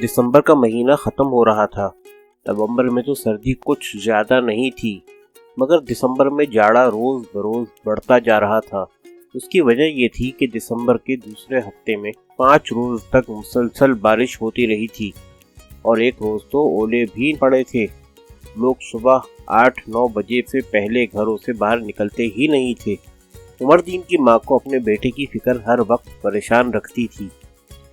दिसंबर का महीना ख़त्म हो रहा था। नवंबर में तो सर्दी कुछ ज़्यादा नहीं थी, मगर दिसंबर में जाड़ा रोज़ बरोज़ बढ़ता जा रहा था। उसकी वजह ये थी कि दिसंबर के दूसरे हफ्ते में 5 रोज़ तक मुसलसल बारिश होती रही थी और एक रोज़ तो ओले भी पड़े थे। लोग सुबह 8-9 बजे से पहले घरों से बाहर निकलते ही नहीं थे। उमरदीन की माँ को अपने बेटे की फिक्र हर वक्त परेशान रखती थी।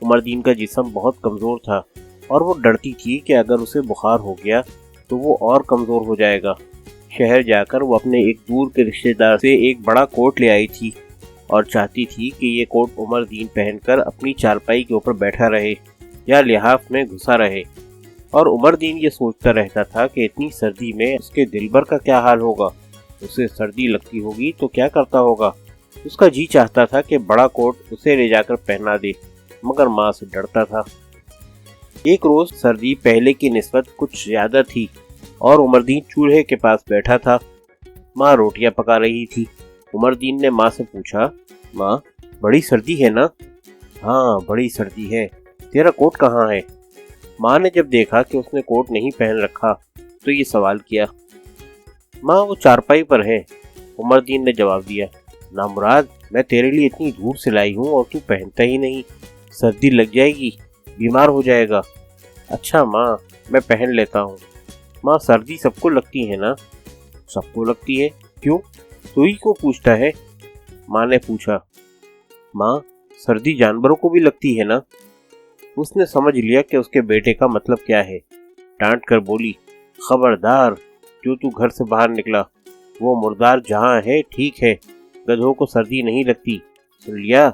उमरदीन का जिस्म बहुत कमज़ोर था और वो डरती थी कि अगर उसे बुखार हो गया तो वो और कमज़ोर हो जाएगा। शहर जाकर वो अपने एक दूर के रिश्तेदार से एक बड़ा कोट ले आई थी और चाहती थी कि ये कोट उमरदीन पहनकर अपनी चारपाई के ऊपर बैठा रहे या लिहाफ में घुसा रहे। और उमरदीन ये सोचता रहता था कि इतनी सर्दी में उसके दिलबर का क्या हाल होगा। उसे सर्दी लगती होगी तो क्या करता होगा। उसका जी चाहता था कि बड़ा कोट उसे ले जाकर पहना दे, मगर माँ से डरता था। एक रोज़ सर्दी पहले की निस्बत कुछ ज़्यादा थी और उमरदीन चूल्हे के पास बैठा था। माँ रोटियां पका रही थी। उमरदीन ने माँ से पूछा, माँ बड़ी सर्दी है ना? हाँ बड़ी सर्दी है, तेरा कोट कहाँ है? माँ ने जब देखा कि उसने कोट नहीं पहन रखा तो ये सवाल किया। माँ वो चारपाई पर है, उमरदीन ने जवाब दिया। नामुराद, मैं तेरे लिए इतनी दूर से लाई हूँ और तू पहनता ही नहीं, सर्दी लग जाएगी, बीमार हो जाएगा। अच्छा माँ, मैं पहन लेता हूँ। माँ सर्दी सबको लगती है ना? सबको लगती है, क्यों? तू ही को पूछता है? माँ ने पूछा। माँ सर्दी जानवरों को भी लगती है ना? उसने समझ लिया कि उसके बेटे का मतलब क्या है। डांट कर बोली, खबरदार, जो तू घर से बाहर निकला, वो मुर्दार जहाँ है ठीक है, गधों को सर्दी नहीं लगती, सुन लिया?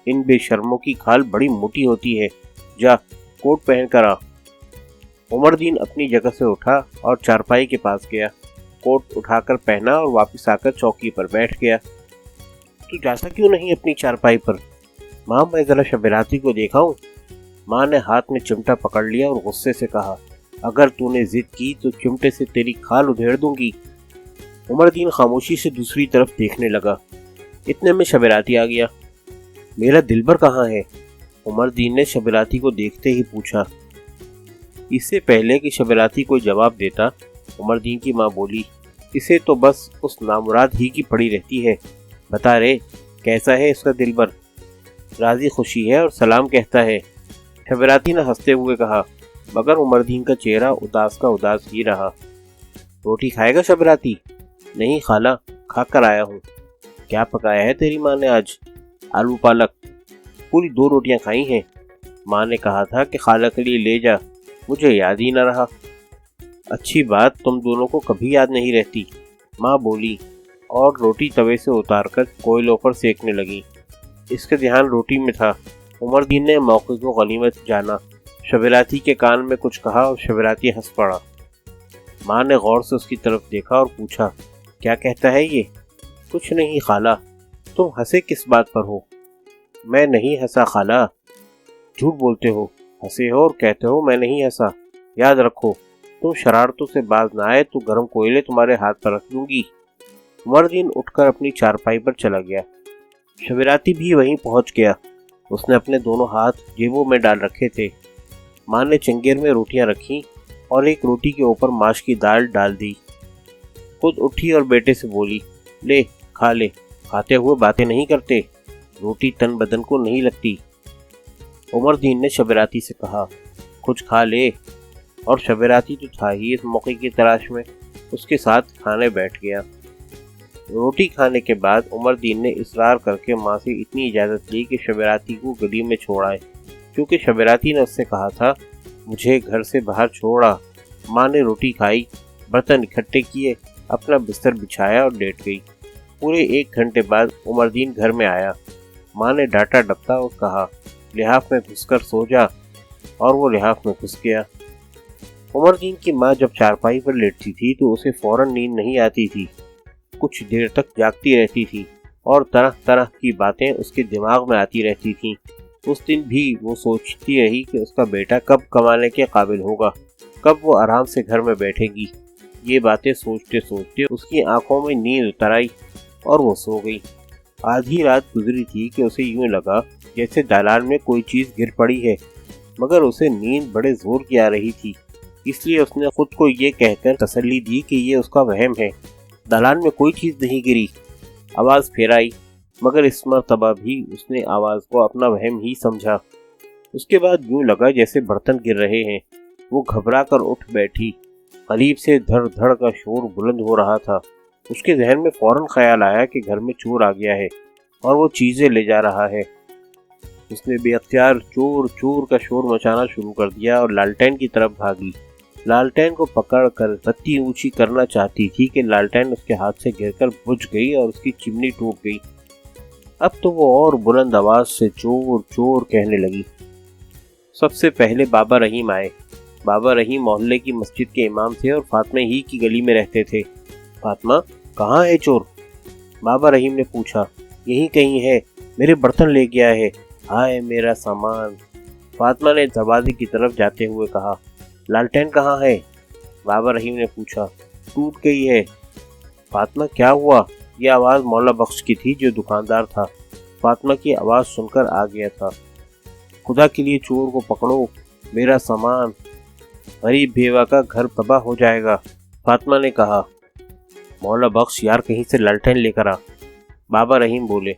इन बेशर्मों की खाल बड़ी मोटी होती है, जा कोट पहन कर आ। उमरदीन अपनी जगह से उठा और चारपाई के पास गया, कोट उठाकर पहना और वापस आकर चौकी पर बैठ गया। तू जाता क्यों नहीं अपनी चारपाई पर? माँ मैं जरा शबेराती को देखा हूँ। माँ ने हाथ में चिमटा पकड़ लिया और गुस्से से कहा, अगर तूने जिद की तो चिमटे से तेरी खाल उधेड़ दूंगी। उमरदीन खामोशी से दूसरी तरफ देखने लगा। इतने में शबेराती आ गया। मेरा दिलबर कहाँ है? उमरदीन ने शबेराती को देखते ही पूछा। इससे पहले कि शबेराती कोई जवाब देता, उमरदीन की माँ बोली, इसे तो बस उस नामुराद ही की पड़ी रहती है। बता रे, कैसा है इसका दिलबर? राजी खुशी है और सलाम कहता है। शबेराती ने हंसते हुए कहा, मगर उमरदीन का चेहरा उदास का उदास ही रहा। रोटी खाएगा शबेराती? नहीं खाला, खा कर आया हूँ। क्या पकाया है तेरी माँ ने आज? आलू पालक। पूरी 2 रोटियां खाई हैं। माँ ने कहा था कि खाला के लिए ले जा, मुझे याद ही न रहा। अच्छी बात, तुम दोनों को कभी याद नहीं रहती, माँ बोली और रोटी तवे से उतारकर कोयलों पर सेकने लगी। इसका ध्यान रोटी में था। उमरदीन ने मौके को गनीमत जाना, शबेराती के कान में कुछ कहा और शबेराती हंस पड़ा। माँ ने गौर से उसकी तरफ देखा और पूछा, क्या कहता है ये? कुछ नहीं खाला। तुम हंसे किस बात पर हो? मैं नहीं हंसा खाला। झूठ बोलते हो, हंसे हो और कहते हो मैं नहीं हंसा। याद रखो, तुम शरारतों से बाज ना आए तो गर्म कोयले तुम्हारे हाथ पर रख दूंगी। उमरदीन उठकर अपनी चारपाई पर चला गया। शबेराती भी वहीं पहुंच गया। उसने अपने दोनों हाथ जेबों में डाल रखे थे। माँ ने चंगेर में रोटियां रखी और एक रोटी के ऊपर माश की दाल डाल दी। खुद उठी और बेटे से बोली, ले खा ले, खाते हुए बातें नहीं करते, रोटी तन बदन को नहीं लगती। उमरदीन ने शबेराती से कहा, कुछ खा ले। और शबेराती तो था ही इस मौके की तलाश में, उसके साथ खाने बैठ गया। रोटी खाने के बाद उमरदीन ने इसरार करके माँ से इतनी इजाज़त ली कि शबेराती को गली में छोड़ आए, क्योंकि शबेराती ने उससे कहा था, मुझे घर से बाहर छोड़ा। माँ ने रोटी खाई, बर्तन इकट्ठे किए, अपना बिस्तर बिछाया और लेट गई। पूरे 1 घंटे बाद उमरदीन घर में आया। माँ ने डांटा डपटा और कहा, लिहाफ में घुसकर सो जा, और वो लिहाफ में घुस गया। उमरदीन की माँ जब चारपाई पर लेटती थी तो उसे फौरन नींद नहीं आती थी। कुछ देर तक जागती रहती थी और तरह तरह की बातें उसके दिमाग में आती रहती थीं। उस दिन भी वो सोचती रही कि उसका बेटा कब कमाने के काबिल होगा, कब वो आराम से घर में बैठेगी। ये बातें सोचते सोचते उसकी आंखों में नींद उतर आई और वो सो गई। आधी रात गुजरी थी कि उसे यूं लगा जैसे दालान में कोई चीज़ गिर पड़ी है। मगर उसे नींद बड़े जोर की आ रही थी, इसलिए उसने खुद को ये कहकर तसल्ली दी कि ये उसका वहम है। दालान में कोई चीज नहीं गिरी। आवाज फिर आई, मगर इस मर्तबा भी उसने आवाज को अपना वहम ही समझा। उसके बाद यूं लगा जैसे बर्तन गिर रहे हैं। वो घबरा कर उठ बैठी। करीब से धड़ धड़ का शोर बुलंद हो रहा था। उसके जहन में फौरन ख्याल आया कि घर में चोर आ गया है और वो चीजें ले जा रहा है। उसने बेअख्तियार चोर चोर का शोर मचाना शुरू कर दिया और लालटेन की तरफ भागी। लालटेन को पकड़कर बत्ती ऊंची करना चाहती थी कि लालटेन उसके हाथ से गिरकर बुझ गई और उसकी चिमनी टूट गई। अब तो वो और बुलंद आवाज से चोर चोर कहने लगी। सबसे पहले बाबा रहीम आए। बाबा रहीम मोहल्ले की मस्जिद के इमाम थे और फातिमा ही की गली में रहते थे। फातिमा, कहाँ है चोर? बाबा रहीम ने पूछा। यहीं कहीं है, मेरे बर्तन ले गया है। हाय मेरा सामान। फातिमा ने दरवाजे की तरफ जाते हुए कहा। लालटेन कहाँ है? बाबा रहीम ने पूछा। टूट गई है। फातिमा, क्या हुआ? यह आवाज़ मौला बख्श की थी जो दुकानदार था। फातिमा की आवाज़ सुनकर आ गया था। खुदा के लिए चोर को पकड़ो, मेरा सामान। गरीब बेवा का घर तबाह हो जाएगा। फातिमा ने कहा। मौला बख्श, यार कहीं से लालटेन लेकर आ। बाबा रहीम बोले।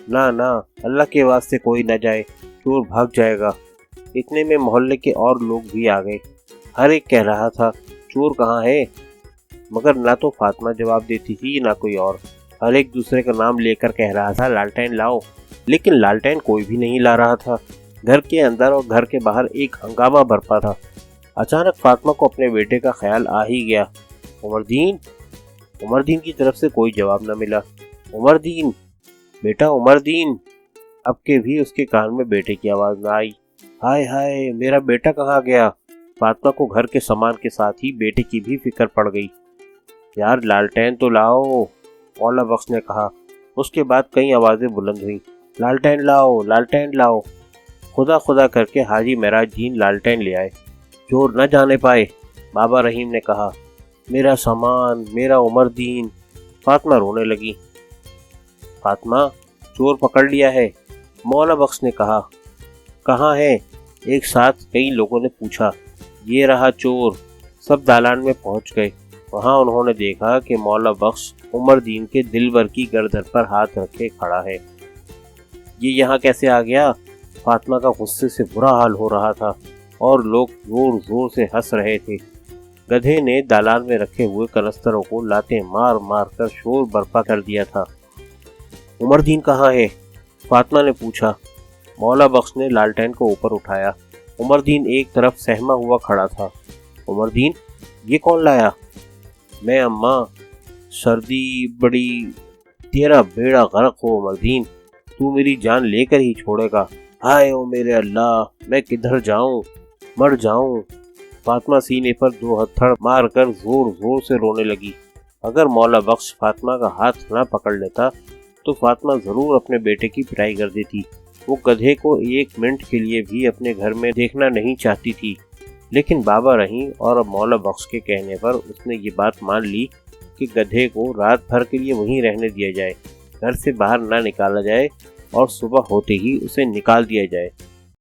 ना ना, अल्लाह के वास्ते कोई न जाए, चोर भाग जाएगा। इतने में मोहल्ले के और लोग भी आ गए। हर एक कह रहा था, चोर कहाँ है? मगर ना तो फातिमा जवाब देती थी ना कोई और। हर एक दूसरे का नाम लेकर कह रहा था, लालटेन लाओ। लेकिन लालटेन कोई भी नहीं ला रहा था। घर के अंदर और घर के बाहर एक हंगामा बरपा था। अचानक फातिमा को अपने बेटे का ख्याल आ ही गया। उमरदीन। उमरदीन की तरफ से कोई जवाब न मिला। उमरदीन, बेटा उमरदीन। अब के भी उसके कान में बेटे की आवाज़ न आई। हाय हाय, मेरा बेटा कहाँ गया? फातिमा को घर के सामान के साथ ही बेटे की भी फिक्र पड़ गई। यार लालटेन तो लाओ, मौला बख्श ने कहा। उसके बाद कई आवाज़ें बुलंद हुई। लालटेन लाओ, लालटेन लाओ। खुदा खुदा करके हाजी महराज दीन लालटेन ले आए। चोर न जाने पाए। बाबा रहीम ने कहा। मेरा सामान, मेरा उमरदीन। फातिमा रोने लगी। फातिमा, चोर पकड़ लिया है, मौला बख्श ने कहा। कहाँ है? एक साथ कई लोगों ने पूछा। ये रहा चोर। सब दालान में पहुंच गए। वहां उन्होंने देखा कि मौला बख्श उमरदीन के दिलबर की गर्दन पर हाथ रखे खड़ा है। ये यहाँ कैसे आ गया? फातिमा का गुस्से से बुरा हाल हो रहा था और लोग जोर जोर से हंस रहे थे। गधे ने दालान में रखे हुए कनस्तरों को लाते मार मार कर शोर बर्पा कर दिया था। उमरदीन कहाँ है? फातिमा ने पूछा। मौला बख्श ने लालटेन को ऊपर उठाया। उमरदीन एक तरफ सहमा हुआ खड़ा था। उमरदीन, ये कौन लाया? मैं अम्मा। सर्दी बड़ी। तेरा बेड़ा गर्क हो उमरदीन, तू मेरी जान लेकर ही छोड़ेगा। हाय ओ मेरे अल्लाह, मैं किधर जाऊं, मर जाऊं। फातिमा सीने पर दो हथड़ मारकर जोर जोर से रोने लगी। अगर मौला बख्श फातिमा का हाथ न पकड़ लेता तो फातिमा जरूर अपने बेटे की पिटाई कर देती। वो गधे को एक मिनट के लिए भी अपने घर में देखना नहीं चाहती थी। लेकिन बाबा रहीम और मौला बख्श के कहने पर उसने ये बात मान ली कि गधे को रात भर के लिए वहीं रहने दिया जाए, घर से बाहर ना निकाला जाए और सुबह होते ही उसे निकाल दिया जाए।